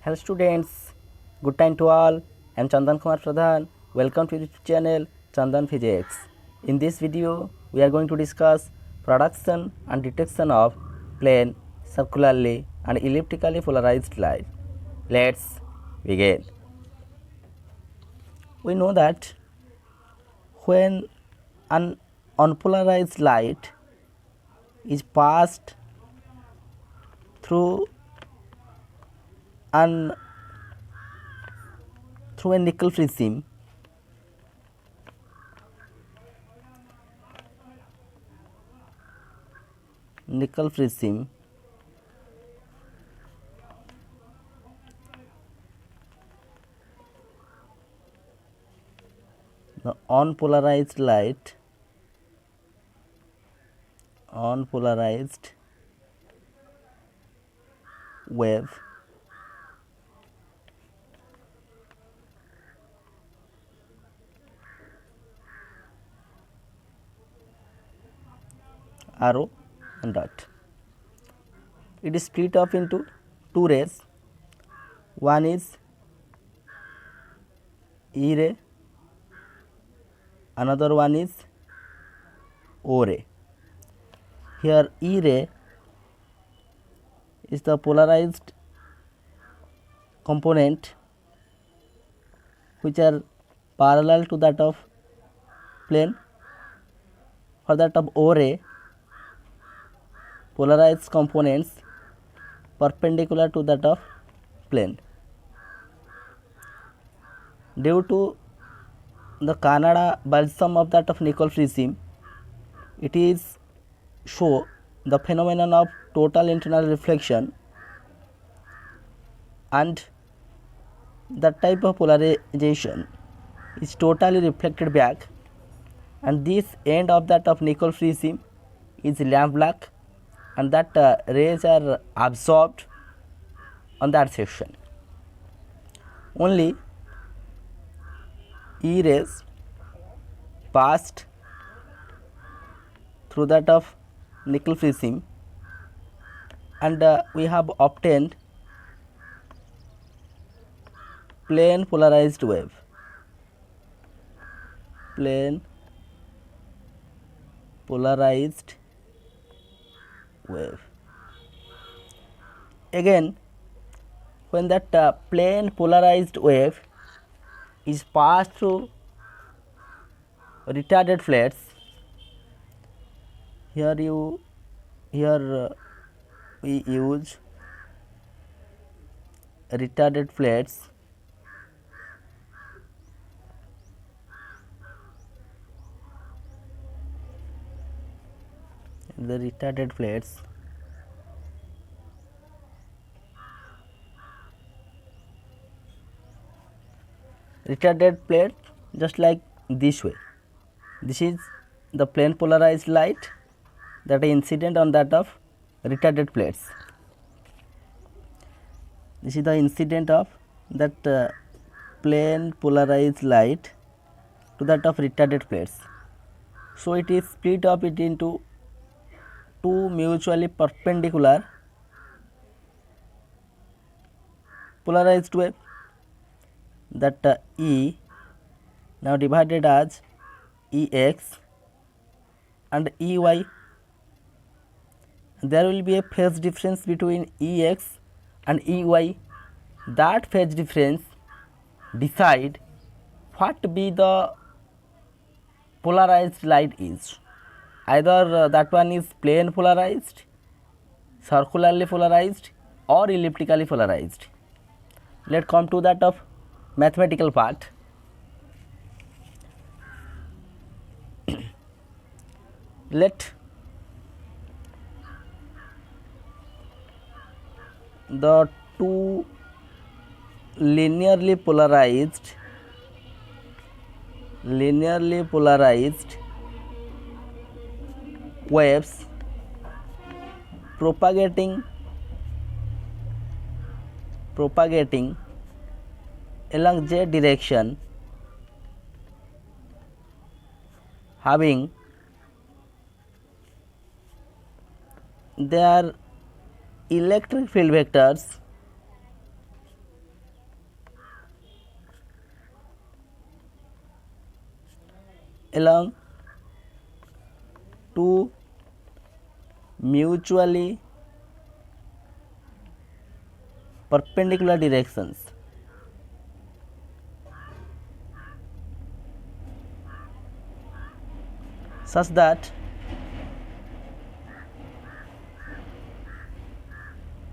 Hello students, good time to all. I am Chandan Kumar Pradhan. Welcome to the YouTube channel Chandan Physics. In this video, we are going to discuss production and detection of plane, circularly and elliptically polarized light. Let's begin. We know that when an unpolarized light is passed through a nickel prism, the unpolarized wave arrow and dot. It is split up into two rays. One is E ray, another one is O ray. Here E ray is the polarized component which are parallel to that of plane. For that of O ray, polarized components perpendicular to that of plane. Due to the Canada balsam of that of nickel prism, it is show the phenomenon of total internal reflection, and that type of polarization is totally reflected back, and this end of that of nickel prism is lamp black, and that rays are absorbed on that section. Only E rays passed through that of nickel prism, and we have obtained plane polarized wave. Again, when that plane polarized wave is passed through retarded plates, here we use retarded plates. The retarded plates just like this way. This is the plane polarized light that is incident on that of retarded plates. This is the incident of that plane polarized light to that of retarded plates. So it is split up it into two mutually perpendicular polarized wave, that E now divided as Ex and Ey. There will be a phase difference between Ex and Ey. That phase difference decide what be the polarized light is. Either that one is plane polarized, circularly polarized, or elliptically polarized. Let's come to that of mathematical part. Let the two linearly polarized waves propagating along z direction having their electric field vectors along two mutually perpendicular directions. Such that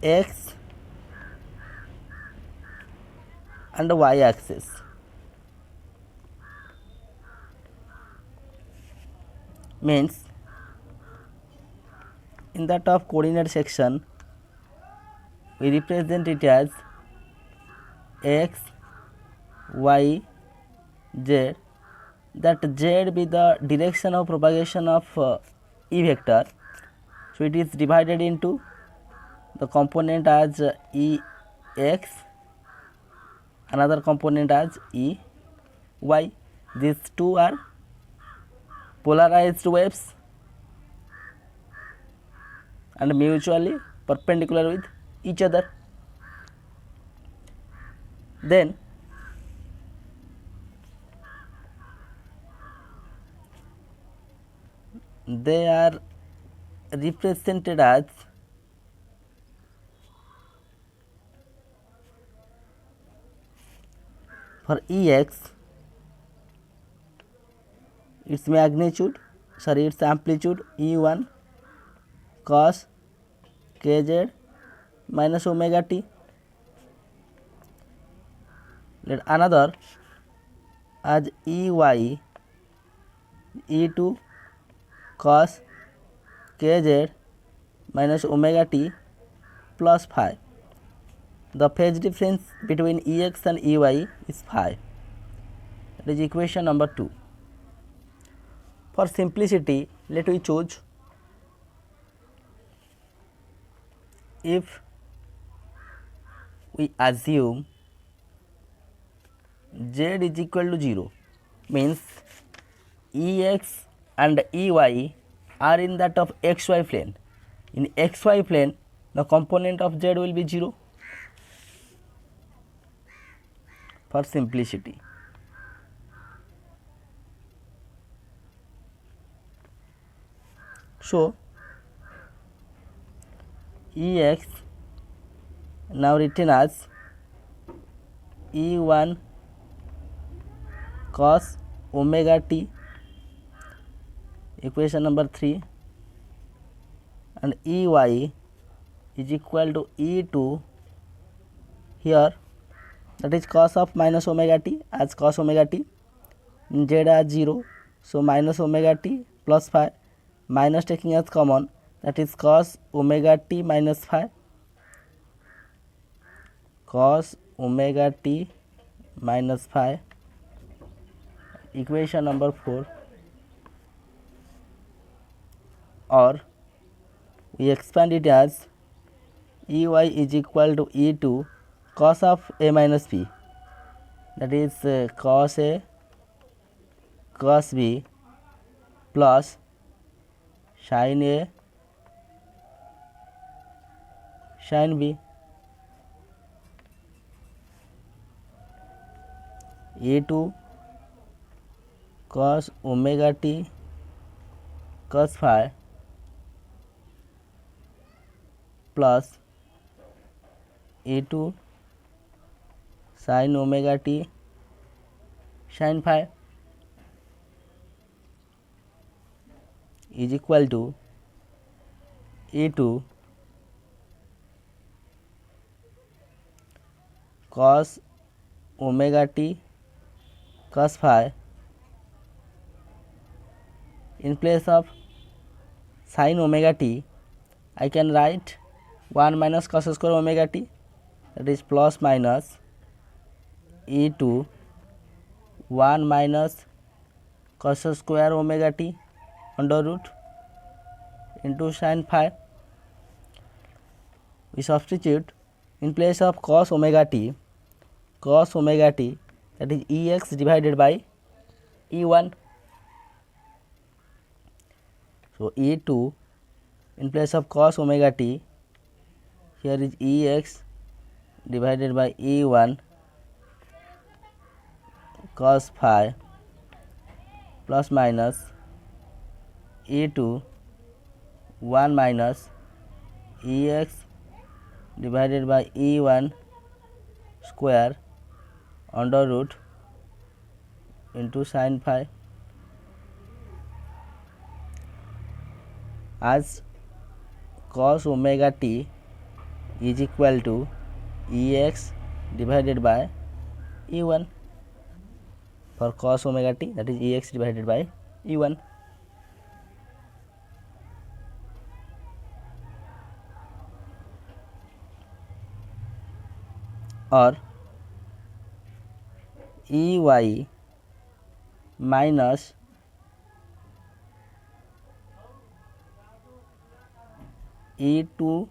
x and y axis means in that of coordinate section we represent it as x, y, z, that z be the direction of propagation of E vector. So it is divided into the component as Ex, another component as Ey. These two are polarized waves and mutually perpendicular with each other. Then they are represented as for Ex its its amplitude E1 cos kz minus omega t. Let another as Ey E2 cos kz minus omega t plus phi. The phase difference between Ex and Ey is phi. That is equation number 2. For simplicity, let we choose if we assume z is equal to 0, means Ex and Ey are in that of xy plane. In xy plane, the component of z will be 0. For simplicity, so Ex now written as E1 cos omega t, equation number 3, and Ey is equal to E2 here, that is cos of minus omega t as cos omega t, z as 0, so minus omega t plus phi, minus taking as common, that is cos omega t minus phi, cos omega t minus phi, equation number 4, or we expand it as Ey is equal to E2 cos of a minus b, that is cos a cos b plus sin a sin b. E2 cos omega t cos phi plus E2 sin omega t sin phi is equal to E2 cos omega t cos phi, in place of sin omega t I can write 1 minus cos square omega t, that is plus minus E2 1 minus cos square omega t under root into sin phi. We substitute in place of cos omega t, that is Ex divided by E1. So E2 in place of cos omega t, here is Ex divided by E1 cos phi plus minus e2 1 minus ex divided by e1 square under root into sin phi, as cos omega t is equal to ex divided by e1 for cos omega t, that is ex divided by e1. Or ey minus e2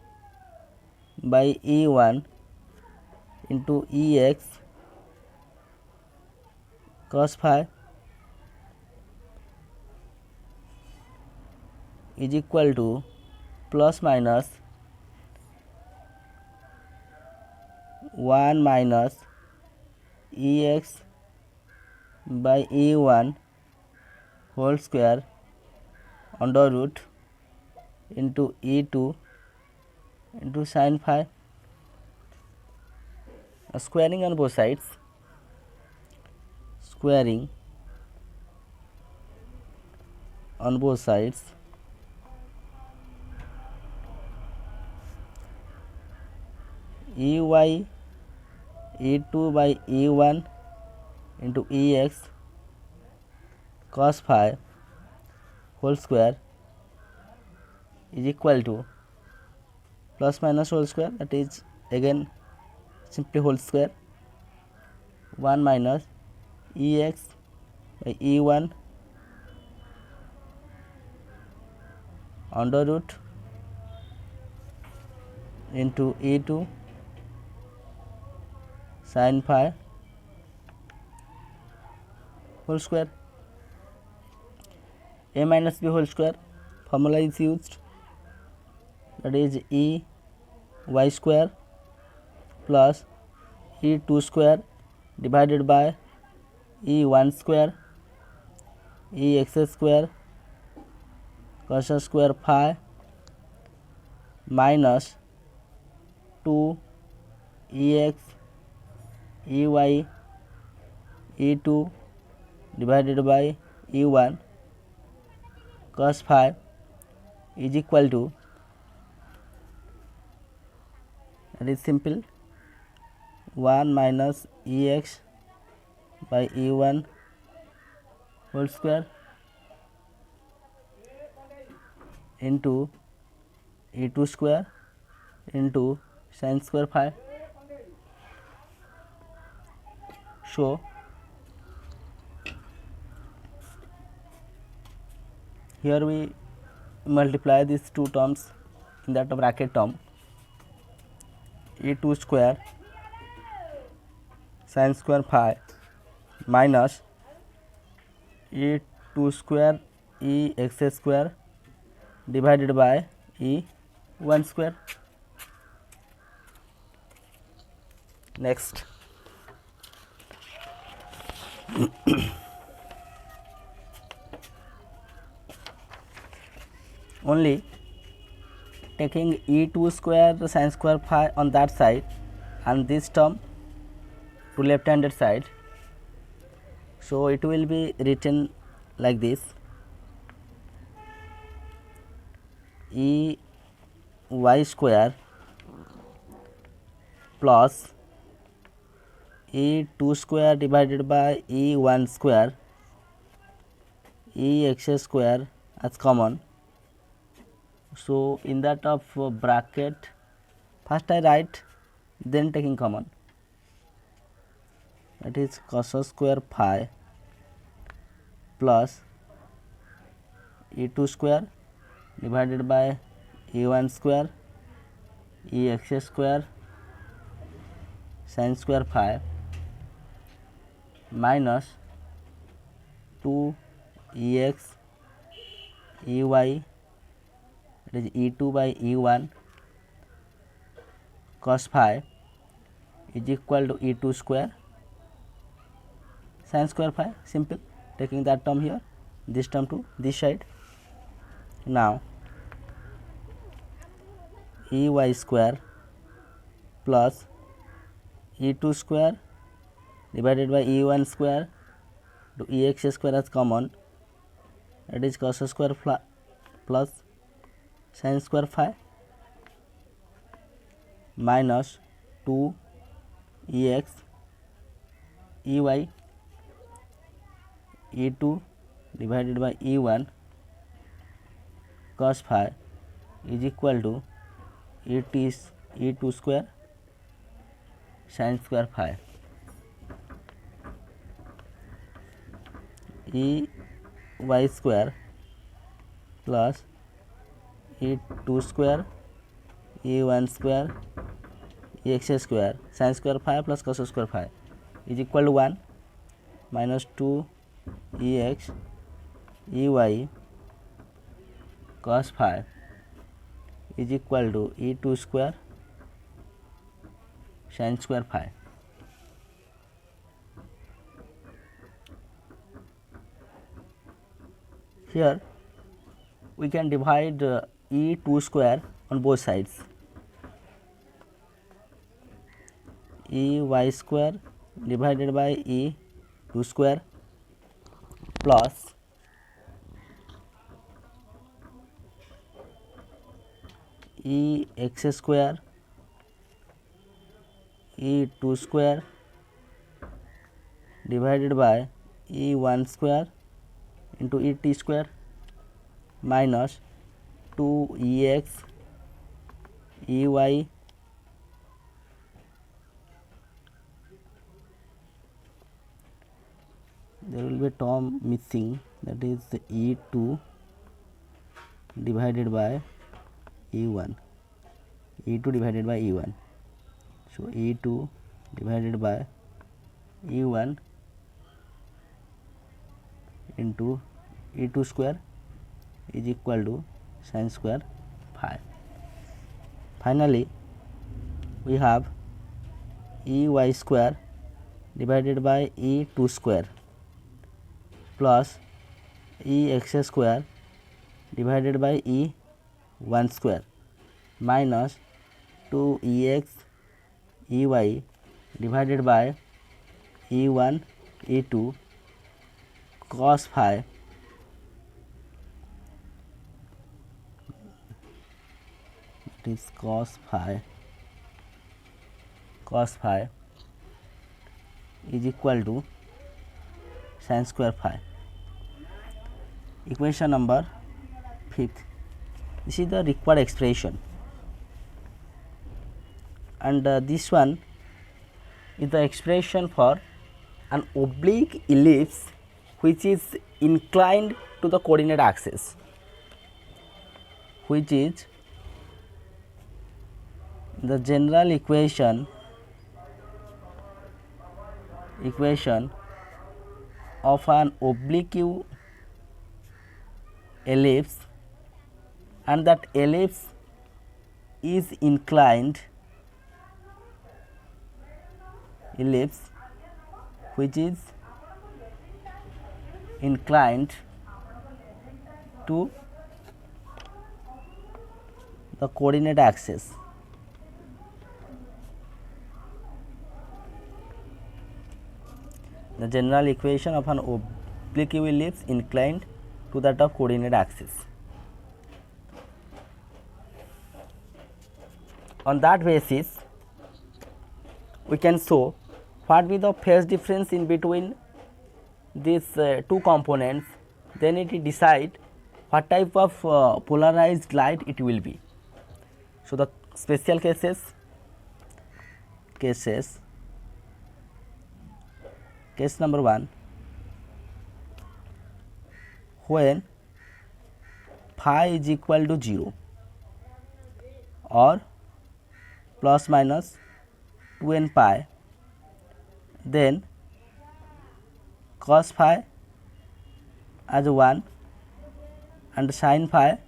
by e1 into ex cos phi is equal to plus minus 1 minus ex by e1 whole square under root into e2 into sin phi. Squaring on both sides, squaring on both sides, ey e2 by e1 into ex cos phi whole square is equal to plus minus whole square, that is again simply whole square, 1 minus ex by e1 under root into e2 sin phi whole square. A minus b whole square formula is used, that is e y square plus e2 square divided by e1 square ex square cos square phi minus 2 ex ey e2 divided by e1 cos phi is equal to, that is simple, 1 minus ex by e1 whole square into e2 square into sin square phi. So here we multiply these two terms in that bracket term, e2 square sin square phi minus e2 square ex square divided by e1 square. Next, only taking e2 square sin square phi on that side and this term to left handed side, so it will be written like this: e y square plus e2 square divided by e1 square ex square as common. So in that of bracket, first I write, then taking common, that is cos square phi plus e2 square divided by e1 square ex square sin square phi minus 2 ex ey, that is e2 by e1 cos phi is equal to e2 square sin square phi, simple, taking that term here this term to this side. Now ey square plus e2 square divided by e1 square to ex square as common, that is cos square plus sin square phi minus 2 ex ey e2 divided by e1 cos phi is equal to e2 square sin square phi. ey square plus e2 square e1 square ex square sin square phi plus cos square phi is equal to 1 minus 2 ex ey cos phi is equal to e2 square sin square phi. Here we can divide e2 square on both sides. Ey square divided by e2 square plus ex square e2 square divided by e1 square into et square minus 2 ex ey there will be a term missing, that is e2 divided by e1, e2 divided by e1. So e2 divided by e1 into e2 square is equal to sin square phi. Finally, we have ey square divided by e2 square plus ex square divided by e1 square minus 2 ex ey divided by e1 e2 cos phi it is cos phi is equal to sin square phi. Equation number 5th. This is the required expression, and this one is the expression for an oblique ellipse which is inclined to the coordinate axis, which is the general equation of an oblique ellipse, and that ellipse is inclined, which is inclined to the coordinate axis. The general equation of an oblique ellipse inclined to that of coordinate axis. On that basis, we can show what be the phase difference in between these two components, then it will decide what type of polarized light it will be. So the special cases, case number 1, when phi is equal to 0 or plus minus 2n pi, then cos phi as 1 and sin phi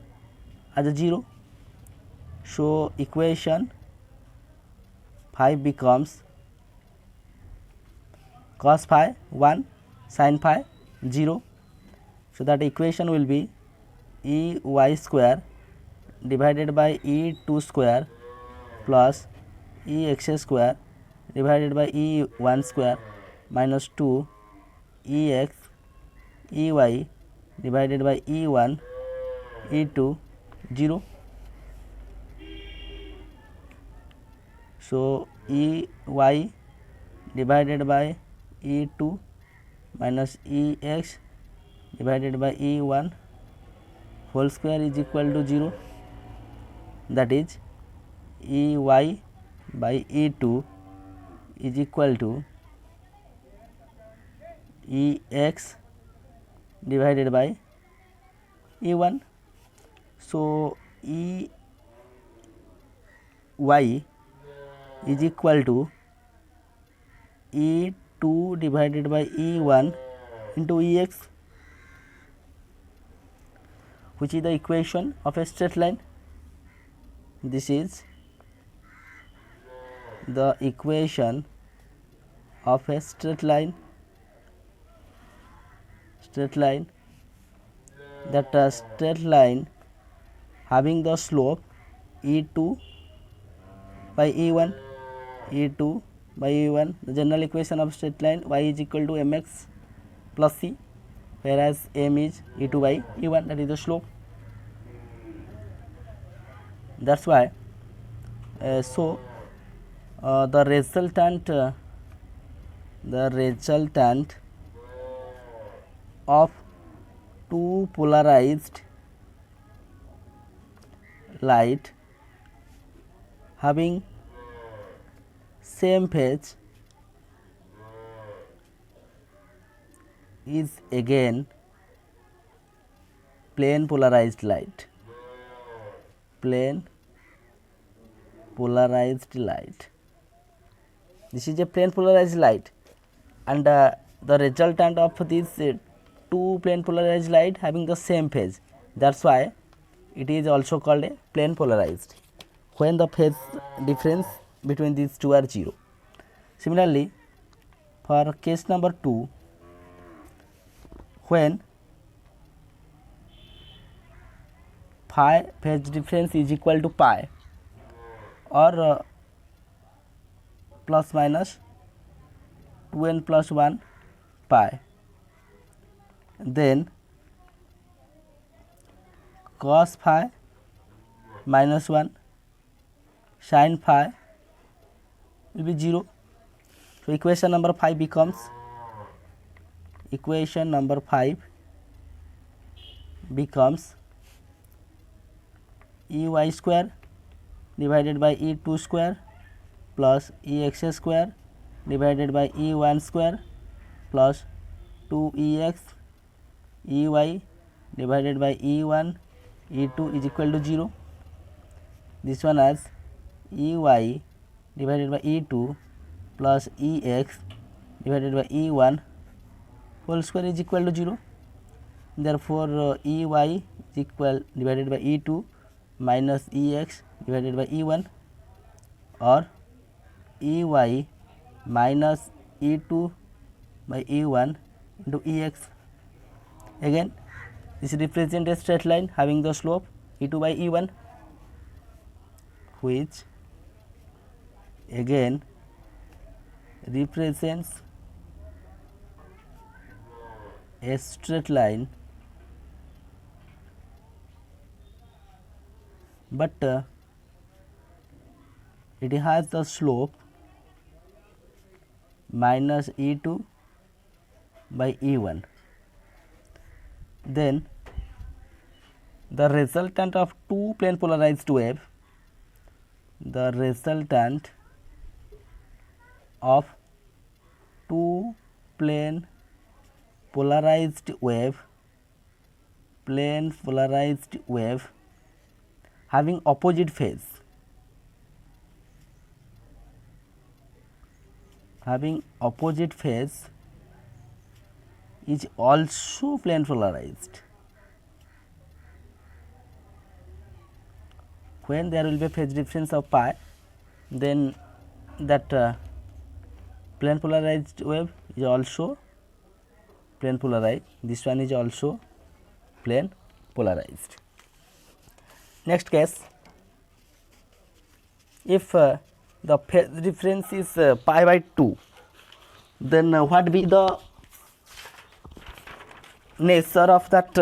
as 0. So equation phi becomes cos phi 1 sin phi 0, So that equation will be Ey square divided by E2 square plus Ex square divided by E1 square minus 2 Ex Ey divided by E1 E2 0. So Ey divided by E2 minus Ex divided by E1 whole square is equal to 0. That is Ey by E2 is equal to Ex divided by E1. So Ey is equal to E2 divided by E1 into Ex, which is the equation of a straight line. This is the equation of a straight line. That a straight line having the slope E2 by E1, E2 by E1. The general equation of straight line y is equal to mx plus c, whereas m is E2 by E1, that is the slope. That's why the resultant of two polarized light having same phase is again plane polarized light. This is a plane polarized light, and the resultant of these two plane polarized light having the same phase. That's why it is also called a plane polarized when the phase difference between these two are 0. Similarly, for case number 2, when phi phase difference is equal to pi or plus minus 2n plus 1 pi, then cos phi minus 1 sin phi will be 0. So equation number 5 becomes Ey square divided by E2 square plus Ex square divided by E1 square plus 2Ex Ey divided by E1 E2 is equal to 0. This one as Ey divided by E2 plus Ex divided by E1 whole square is equal to 0. Therefore Ey is equal divided by E2 minus Ex divided by E1, or Ey minus E2 by E1 into Ex. Again, this represents a straight line having the slope E2 by E1, which again represents a straight line, but it has the slope minus E2 by E1. Then the resultant of two plane polarized wave, polarized wave having opposite phase, is also plane polarized. When there will be a phase difference of pi, then that plane polarized wave is also plane polarized. This one is also plane polarized. Next case, if the phase difference is pi by 2, then what be the nature of that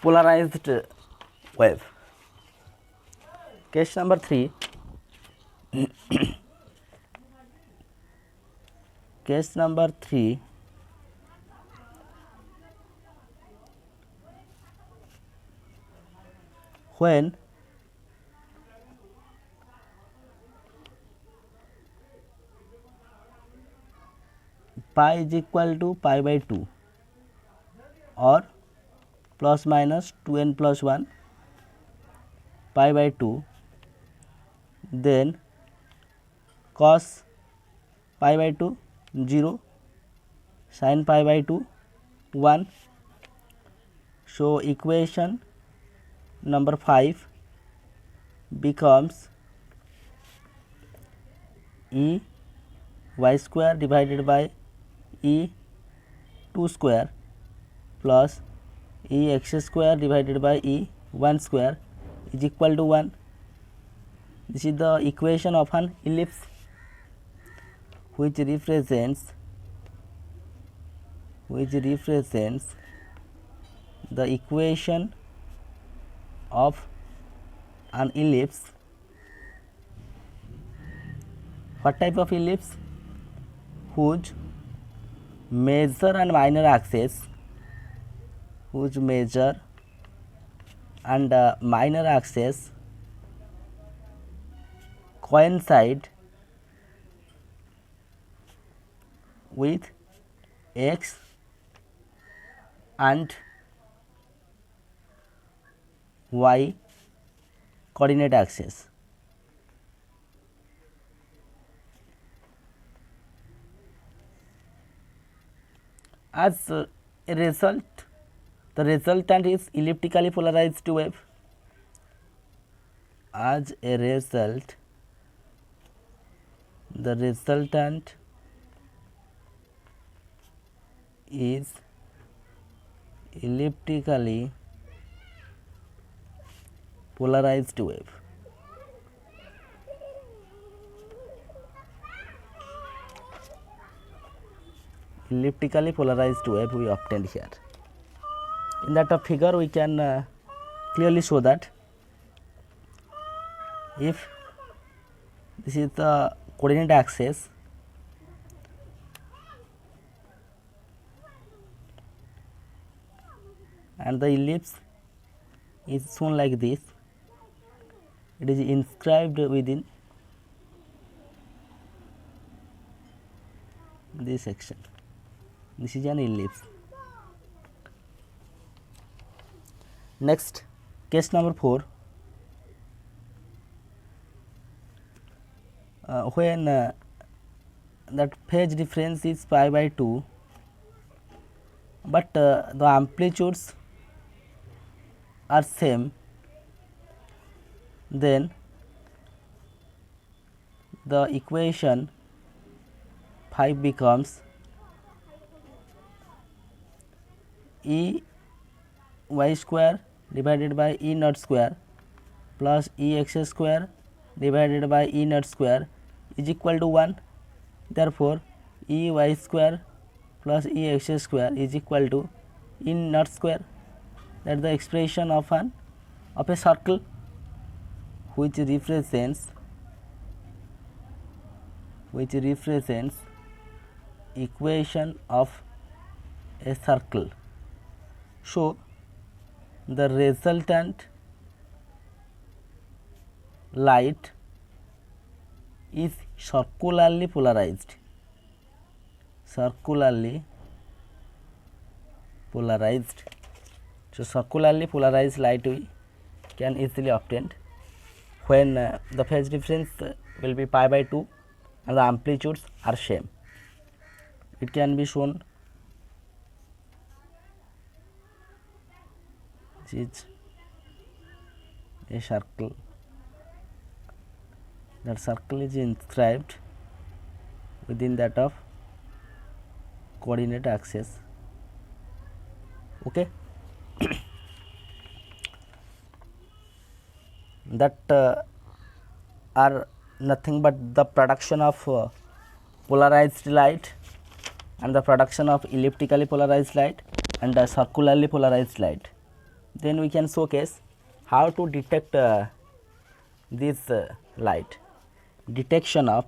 polarized wave? Case number 3. Case number 3, when pi is equal to pi by 2 or plus minus 2n plus 1 pi by 2, then cos pi by 2 0, sin pi by 2 1. So equation number 5 becomes e y square divided by e 2 square plus e x square divided by e 1 square is equal to 1. This is the equation of an ellipse which represents the equation of an ellipse. What type of ellipse? Whose major and minor axis coincide with x and y coordinate axis. As a result, the resultant is elliptically polarized wave. As a result, the resultant is elliptically polarized wave. Elliptically polarized wave we obtained here. In that figure we can clearly show that if this is the coordinate axis, and the ellipse is shown like this, it is inscribed within this section. This is an ellipse. Next, case number 4. When that phase difference is pi by 2, but the amplitudes are same, then the equation 5 becomes e y square divided by e naught square plus e x square divided by e naught square is equal to 1. Therefore, e y square plus e x square is equal to e naught square. That is the expression of a circle which represents equation of a circle. So the resultant light is circularly polarized. So circularly polarized light we can easily obtain when the phase difference will be pi by 2 and the amplitudes are same. It can be shown. This is a circle. That circle is inscribed within that of coordinate axis. Okay. that are nothing but the production of polarized light and the production of elliptically polarized light and circularly polarized light. Then we can showcase how to detect this light. Detection of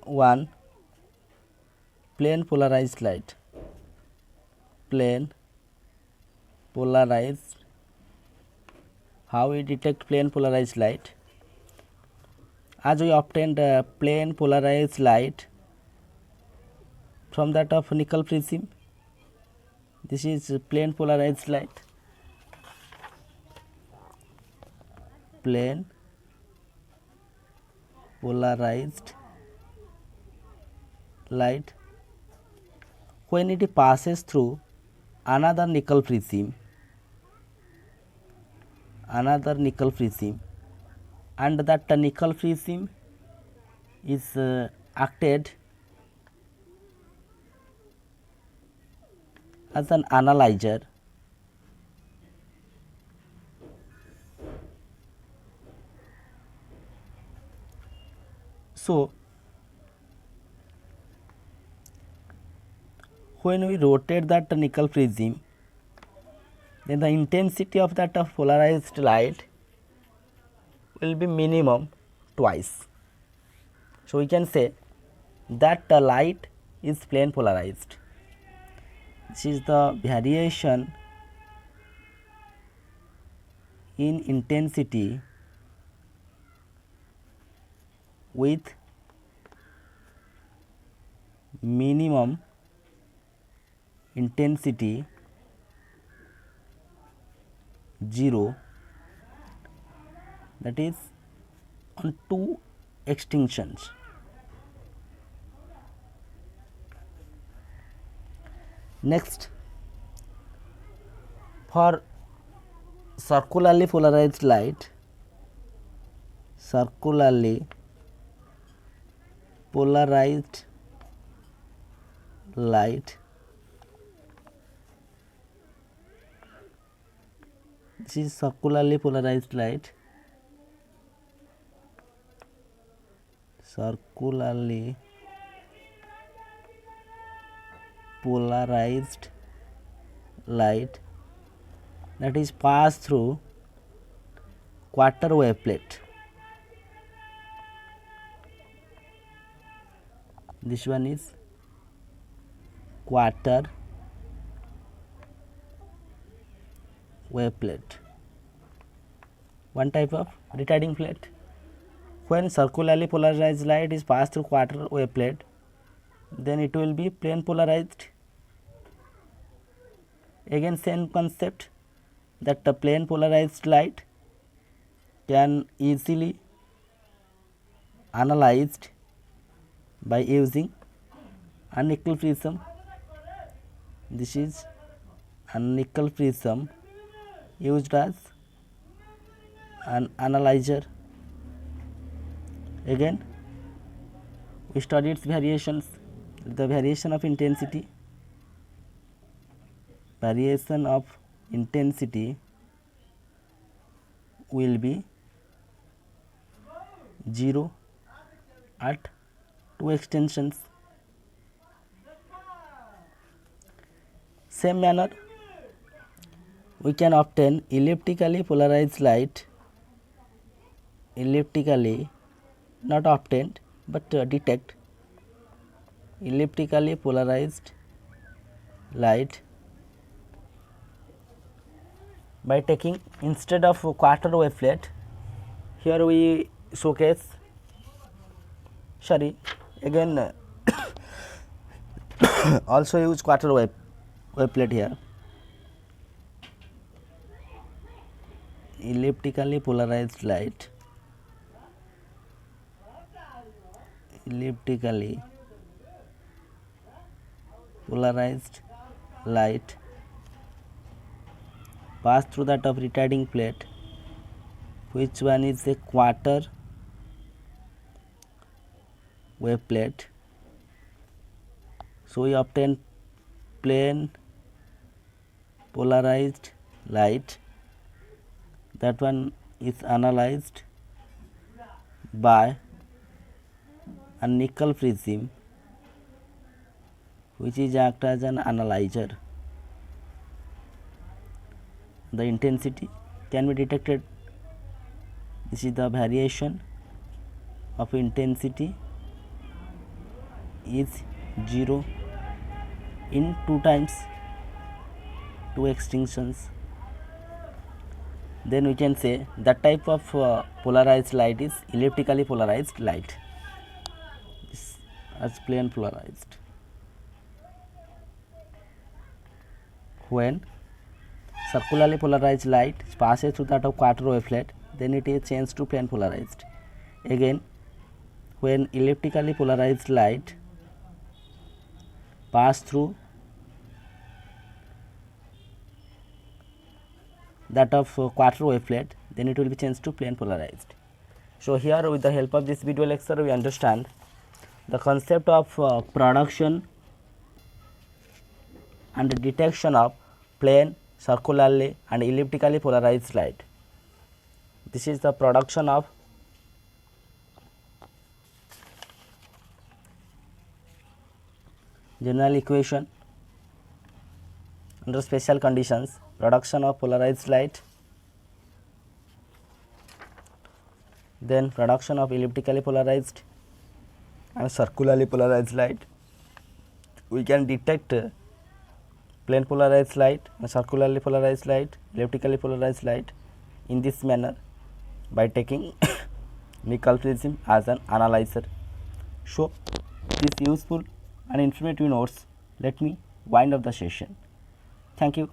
one plane polarized light. Plane polarized. How we detect plane polarized light? As we obtained plane polarized light from that of nickel prism. This is plane polarized light. Plane polarized light. When it passes through another nickel prism, and that nickel prism is acted as an analyzer. So when we rotate that nickel prism, then the intensity of that of polarized light will be minimum twice. So we can say that the light is plane polarized. This is the variation in intensity with minimum intensity 0, that is on two extinctions. Next, for circularly polarized light, this is circularly polarized light. Circularly polarized light that is passed through quarter wave plate. This one is quarter wave plate, one type of retarding plate. When circularly polarized light is passed through quarter wave plate, then it will be plane polarized. Again same concept, that the plane polarized light can easily analyzed by using a nickel prism. This is a nickel prism used as an analyzer. Again we study its variations. The variation of intensity will be 0 at two extensions. Same manner we can obtain elliptically polarized light, not obtained but detect elliptically polarized light by taking, instead of quarter wave plate, here we showcase, again also use quarter wave plate here. Elliptically polarized light, pass through that of retarding plate, which one is a quarter wave plate. So we obtain plane polarized light. That one is analyzed by a nickel prism, which is act as an analyzer. The intensity can be detected. This is the variation of intensity is 0 in 2 times 2 extinctions. Then we can say that type of polarized light is elliptically polarized light, as plane polarized. When circularly polarized light passes through that of quarter wavelet, then it is changed to plane polarized. Again, when elliptically polarized light pass through that of quarter wavelet, then it will be changed to plane polarized. So here, with the help of this video lecture, we understand the concept of production and detection of plane, circularly and elliptically polarized light. This is the production of general equation under special conditions, production of polarized light, then production of elliptically polarized and circularly polarized light. We can detect plane polarized light, circularly polarized light, elliptically polarized light in this manner by taking nickel prism as an analyzer. So, this useful and informative notes, let me wind up the session. Thank you.